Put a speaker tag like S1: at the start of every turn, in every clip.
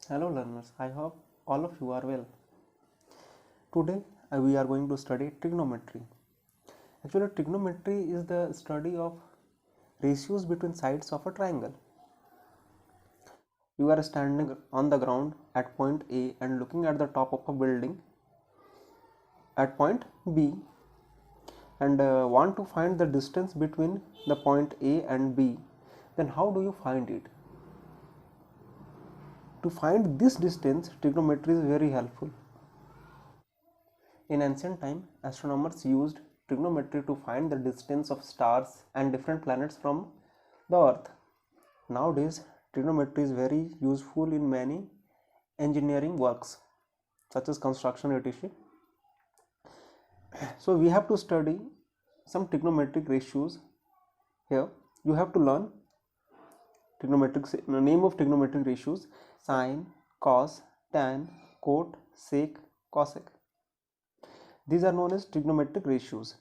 S1: Hello learners, I hope all of you are well. Today we are going to study trigonometry. Actually, trigonometry is the study of ratios between sides of a triangle. You are standing on the ground at point A and looking at the top of a building at point B and want to find the distance between the point A and B. Then how do you find it? To find this distance, trigonometry is very helpful. In ancient time, astronomers used trigonometry to find the distance of stars and different planets from the Earth. Nowadays, trigonometry is very useful in many engineering works such as construction etc. So we have to study some trigonometric ratios. Here you have to learn name of trigonometric ratios: sine, cos, tan, cot, sec, cosec. These are known as trigonometric ratios.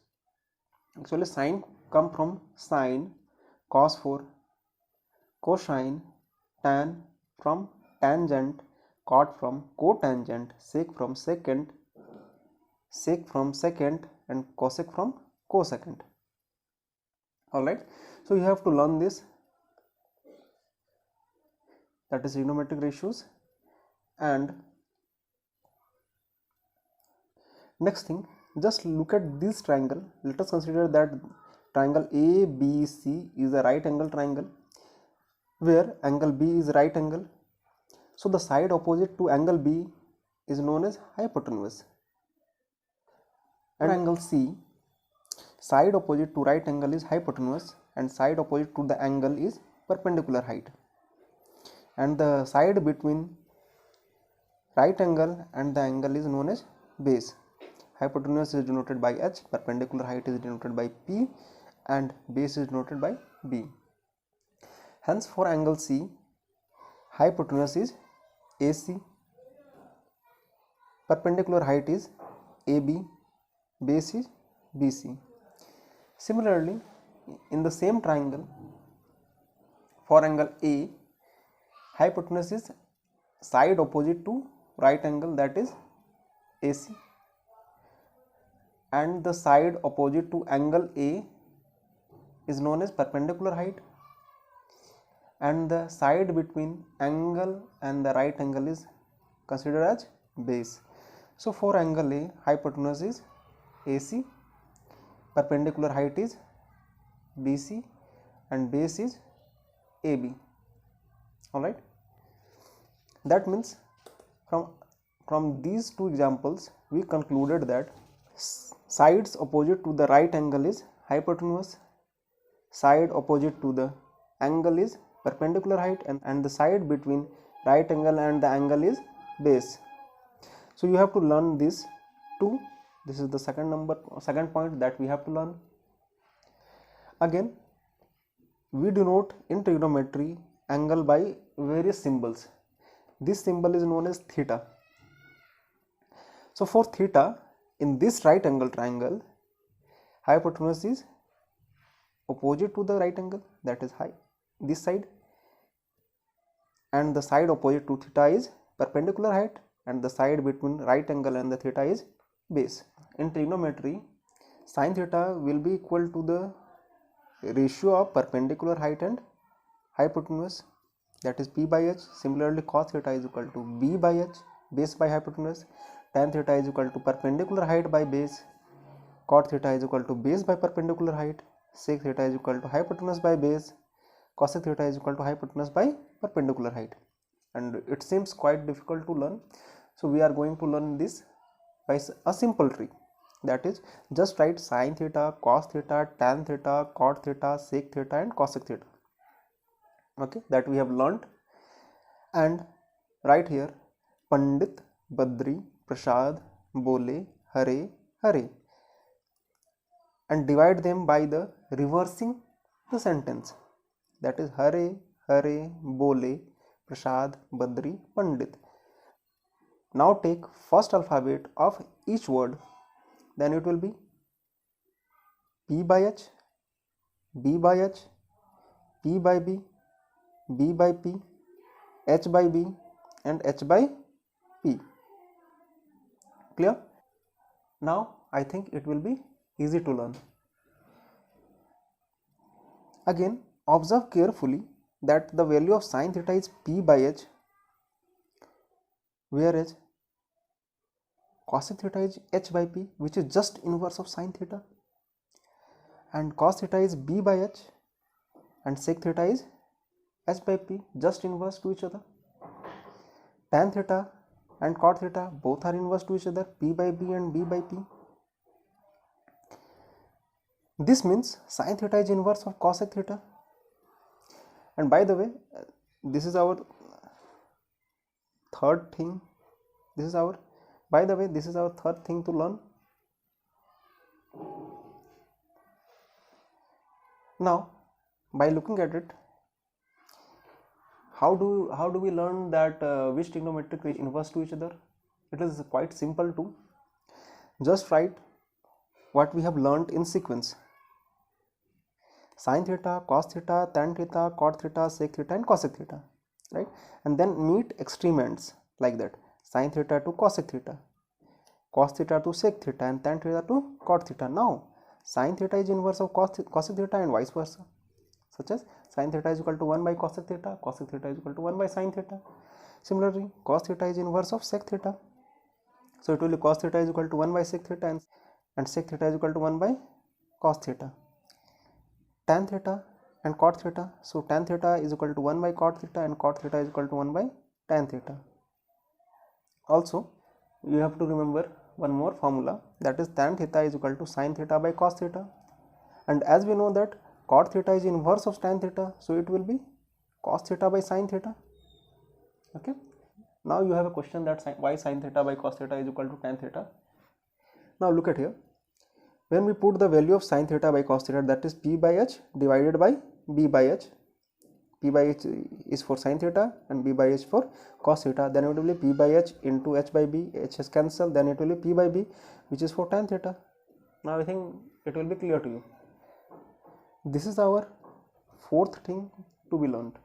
S1: Actually, sine come from sine, cos for cosine, tan from tangent, cot from cotangent, sec from secant, and cosec from cosecant. Alright, so you have to learn this, that is trigonometric ratios. And next thing, just look at this triangle. Let us consider that triangle ABC is a right angle triangle where angle B is right angle. So the side opposite to angle B is known as hypotenuse. And angle C, side opposite to right angle is hypotenuse and side opposite to the angle is perpendicular height. And the side between right angle and the angle is known as base. Hypotenuse is denoted by H, perpendicular height is denoted by P, and base is denoted by B. Hence, for angle C, hypotenuse is AC, perpendicular height is AB, base is BC. Similarly, in the same triangle, for angle A, hypotenuse is side opposite to right angle, that is AC, and the side opposite to angle A is known as perpendicular height, and the side between angle and the right angle is considered as base. So for angle A, hypotenuse is AC, perpendicular height is BC, and base is AB. Alright, that means from these two examples we concluded that sides opposite to the right angle is hypotenuse, side opposite to the angle is perpendicular height, and the side between right angle and the angle is base. So you have to learn this too. This is the second point that we have to learn. Again, we denote in trigonometry angle by various symbols. This symbol is known as theta. So for theta, in this right angle triangle, hypotenuse is opposite to the right angle, that is this side, and the side opposite to theta is perpendicular height, and the side between right angle and the theta is base. In trigonometry, sin theta will be equal to the ratio of perpendicular height and hypotenuse, that is P by H. Similarly, cos theta is equal to B by H, base by hypotenuse. Tan theta is equal to perpendicular height by base. Cot theta is equal to base by perpendicular height. Sec theta is equal to hypotenuse by base. Cosec theta is equal to hypotenuse by perpendicular height. And it seems quite difficult to learn, so we are going to learn this by a simple trick, that is just write sin theta, cos theta, tan theta, cot theta, sec theta, and cosec theta. Okay, that we have learnt. And right here, Pandit, Badri, Prasad, Bole, Hare, Hare, and divide them by the reversing the sentence, that is Hare, Hare, Bole, Prasad, Badri, Pandit. Now take first alphabet of each word, then it will be P by H, B by H, P by B, B by P, H by B, and h by p. Clear? Now I think it will be easy to learn. Again, observe carefully that the value of sin theta is p by h, whereas cosec theta is h by p, which is just inverse of sin theta, and cos theta is b by h, and sec theta is h by p, just inverse to each other. Tan theta and cot theta both are inverse to each other, p by b and b by p. This means sin theta is inverse of cosec theta. And by the way, this is our third thing. This is our third thing to learn. Now, by looking at it, how do we learn that which trigonometric is inverse to each other? It is quite simple too. Just write what we have learned in sequence: sin theta, cos theta, tan theta, cot theta, sec theta, and cosec theta, right? And then meet extreme ends like that: sin theta to cosec theta, cos theta to sec theta, and tan theta to cot theta. Now sin theta is inverse of cosec theta and vice versa, such as sin theta is equal to 1 by cosec theta, cosec theta is equal to 1 by sin theta. Similarly, cos theta is inverse of sec theta, so it will be cos theta is equal to 1 by sec theta, and sec theta is equal to 1 by cos theta. Tan theta and cot theta, so tan theta is equal to 1 by cot theta, and cot theta is equal to 1 by tan theta. Also, you have to remember one more formula, that is tan theta is equal to sin theta by cos theta, and as we know that cot theta is inverse of tan theta, so it will be cos theta by sin theta. Okay, now you have a question that why sin theta by cos theta is equal to tan theta. Now look at here, when we put the value of sin theta by cos theta, that is p by h divided by b by h. P by h is for sin theta and b by h for cos theta, then it will be p by h into h by b, h is cancelled, then it will be p by b, which is for tan theta. Now I think it will be clear to you. This is our fourth thing to be learned.